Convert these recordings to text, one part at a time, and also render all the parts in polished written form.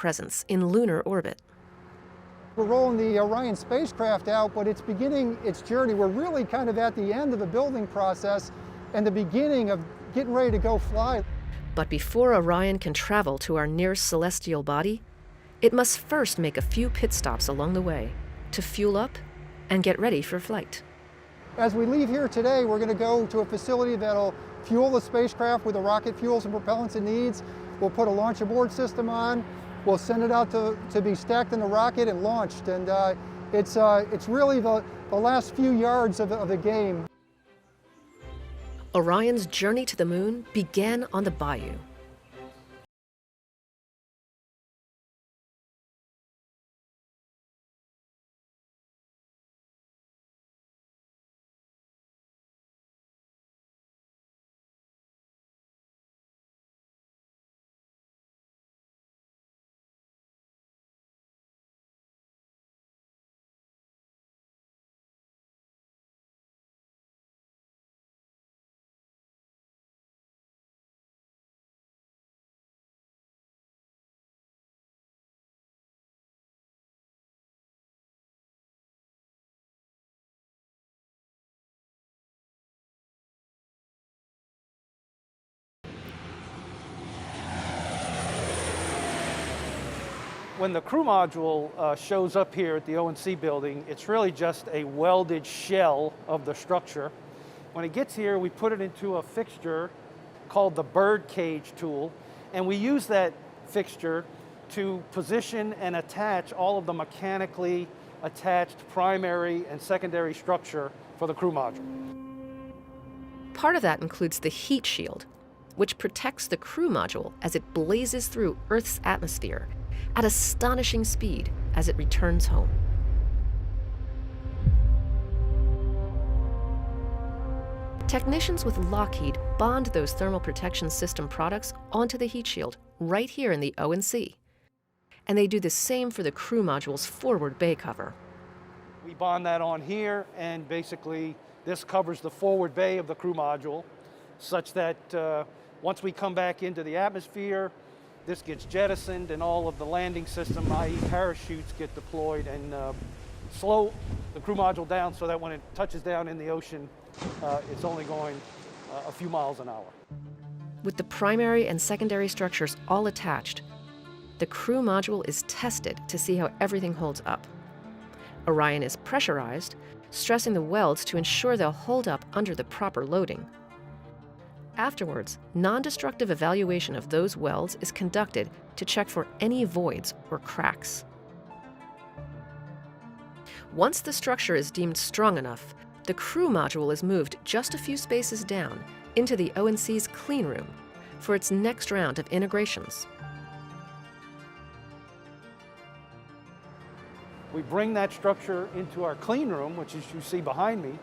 presence in lunar orbit. We're rolling the Orion spacecraft out, but it's beginning its journey. We're really kind of at the end of the building process and the beginning of getting ready to go fly. But before Orion can travel to our nearest celestial body, it must first make a few pit stops along the way to fuel up and get ready for flight. As we leave here today, we're going to go to a facility that'll fuel the spacecraft with the rocket fuels and propellants it needs. We'll put a launch abort system on. We'll send it out to be stacked in the rocket and launched. And it's really the last few yards of the game. Orion's journey to the moon began on the bayou. When the crew module shows up here at the ONC building, it's really just a welded shell of the structure. When it gets here, we put it into a fixture called the bird cage tool, and we use that fixture to position and attach all of the mechanically attached primary and secondary structure for the crew module. Part of that includes the heat shield, which protects the crew module as it blazes through Earth's atmosphere at astonishing speed as it returns home. Technicians with Lockheed bond those thermal protection system products onto the heat shield right here in the ONC. And they do the same for the crew module's forward bay cover. We bond that on here, and basically this covers the forward bay of the crew module such that once we come back into the atmosphere, this gets jettisoned and all of the landing system, i.e. parachutes, get deployed and slow the crew module down so that when it touches down in the ocean, it's only going a few miles an hour. With the primary and secondary structures all attached, the crew module is tested to see how everything holds up. Orion is pressurized, stressing the welds to ensure they'll hold up under the proper loading. Afterwards, non-destructive evaluation of those welds is conducted to check for any voids or cracks. Once the structure is deemed strong enough, the crew module is moved just a few spaces down into the ONC's clean room for its next round of integrations. We bring that structure into our clean room, which is you see behind me,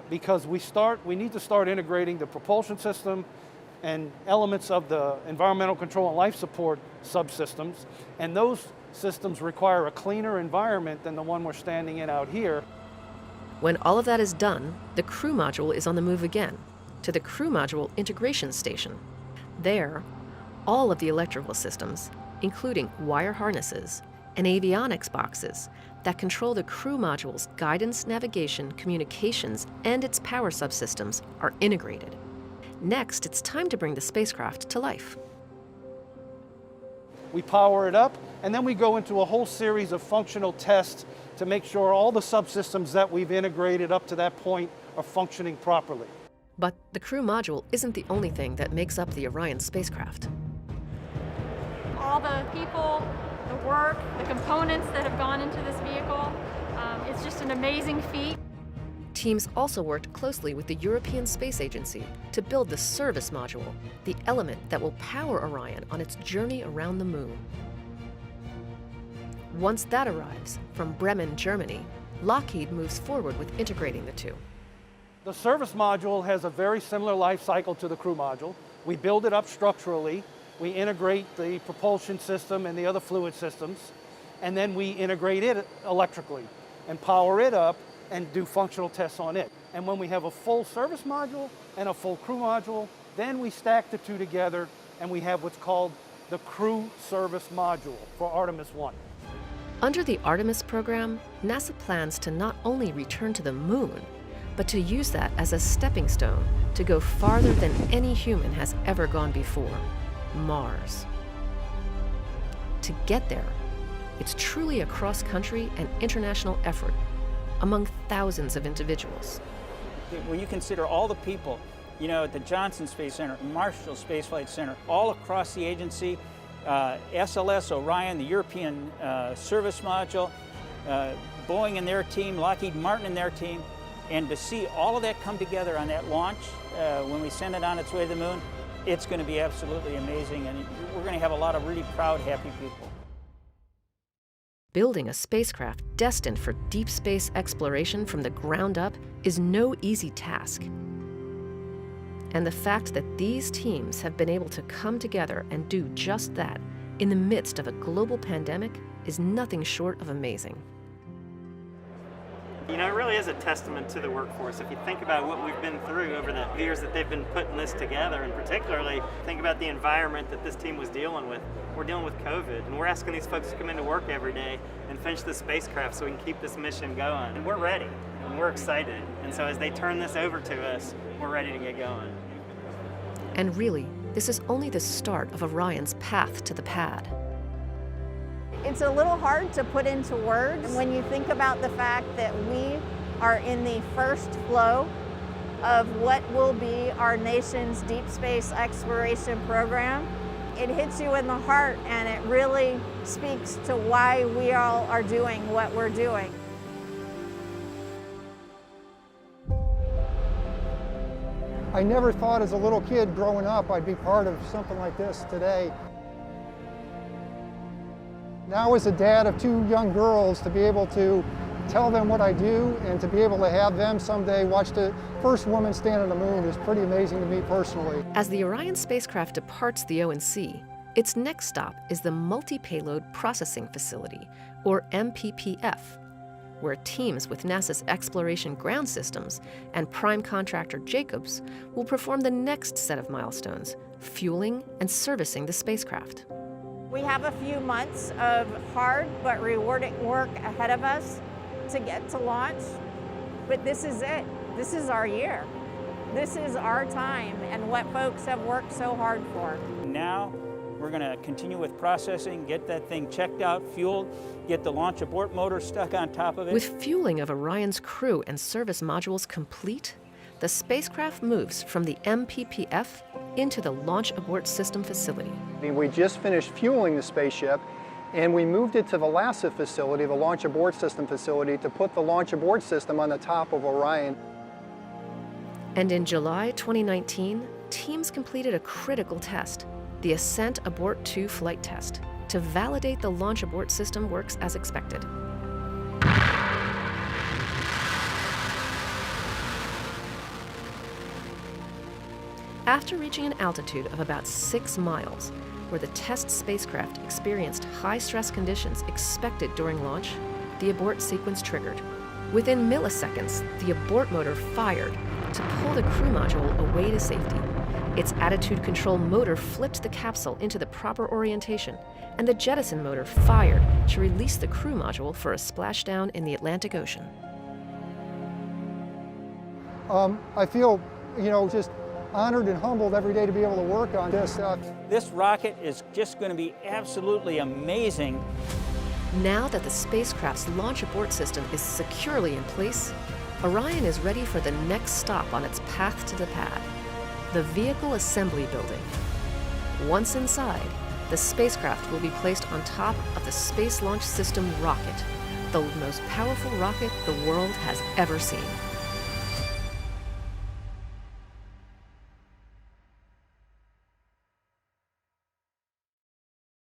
because we need to start integrating the propulsion system and elements of the environmental control and life support subsystems, and those systems require a cleaner environment than the one we're standing in out here. When all of that is done, the crew module is on the move again to the crew module integration station. There, all of the electrical systems, including wire harnesses and avionics boxes that control the crew module's guidance, navigation, communications, and its power subsystems, are integrated. Next, it's time to bring the spacecraft to life. We power it up, and then we go into a whole series of functional tests to make sure all the subsystems that we've integrated up to that point are functioning properly. But the crew module isn't the only thing that makes up the Orion spacecraft. All the people, the work, the components that have gone into this vehicle, it's just an amazing feat. Teams also worked closely with the European Space Agency to build the service module, the element that will power Orion on its journey around the moon. Once that arrives from Bremen, Germany, Lockheed moves forward with integrating the two. The service module has a very similar life cycle to the crew module. We build it up structurally, we integrate the propulsion system and the other fluid systems, and then we integrate it electrically and power it up and do functional tests on it. And when we have a full service module and a full crew module, then we stack the two together and we have what's called the crew service module for Artemis I. Under the Artemis program, NASA plans to not only return to the moon, but to use that as a stepping stone to go farther than any human has ever gone before, Mars. To get there, it's truly a cross-country and international effort among thousands of individuals. When you consider all the people, you know, at the Johnson Space Center, Marshall Space Flight Center, all across the agency, SLS, Orion, the European Service Module, Boeing and their team, Lockheed Martin and their team, and to see all of that come together on that launch when we send it on its way to the moon, it's going to be absolutely amazing, and we're going to have a lot of really proud, happy people. Building a spacecraft destined for deep space exploration from the ground up is no easy task. And the fact that these teams have been able to come together and do just that in the midst of a global pandemic is nothing short of amazing. You know, it really is a testament to the workforce. If you think about what we've been through over the years that they've been putting this together, and particularly think about the environment that this team was dealing with. We're dealing with COVID, and we're asking these folks to come into work every day and finish the spacecraft so we can keep this mission going. And we're ready, and we're excited. And so as they turn this over to us, we're ready to get going. And really, this is only the start of Orion's path to the pad. It's a little hard to put into words when you think about the fact that we are in the first flow of what will be our nation's deep space exploration program. It hits you in the heart, and it really speaks to why we all are doing what we're doing. I never thought as a little kid growing up I'd be part of something like this today. Now as a dad of two young girls, to be able to tell them what I do and to be able to have them someday watch the first woman stand on the moon is pretty amazing to me personally. As the Orion spacecraft departs the ONC, its next stop is the Multi-Payload Processing Facility, or MPPF, where teams with NASA's Exploration Ground Systems and prime contractor Jacobs will perform the next set of milestones, fueling and servicing the spacecraft. We have a few months of hard but rewarding work ahead of us to get to launch, but this is it. This is our year. This is our time and what folks have worked so hard for. Now, we're going to continue with processing, get that thing checked out, fueled, get the launch abort motor stuck on top of it. With fueling of Orion's crew and service modules complete, the spacecraft moves from the MPPF into the Launch Abort System facility. We just finished fueling the spaceship, and we moved it to the LASA facility, the Launch Abort System facility, to put the Launch Abort System on the top of Orion. And in July 2019, teams completed a critical test, the Ascent Abort 2 flight test, to validate the Launch Abort System works as expected. After reaching an altitude of about 6 miles, where the test spacecraft experienced high-stress conditions expected during launch, the abort sequence triggered. Within milliseconds, the abort motor fired to pull the crew module away to safety. Its attitude control motor flipped the capsule into the proper orientation, and the jettison motor fired to release the crew module for a splashdown in the Atlantic Ocean. I feel, just honored and humbled every day to be able to work on this stuff. This rocket is just going to be absolutely amazing. Now that the spacecraft's launch abort system is securely in place, Orion is ready for the next stop on its path to the pad, the Vehicle Assembly Building. Once inside, the spacecraft will be placed on top of the Space Launch System rocket, the most powerful rocket the world has ever seen.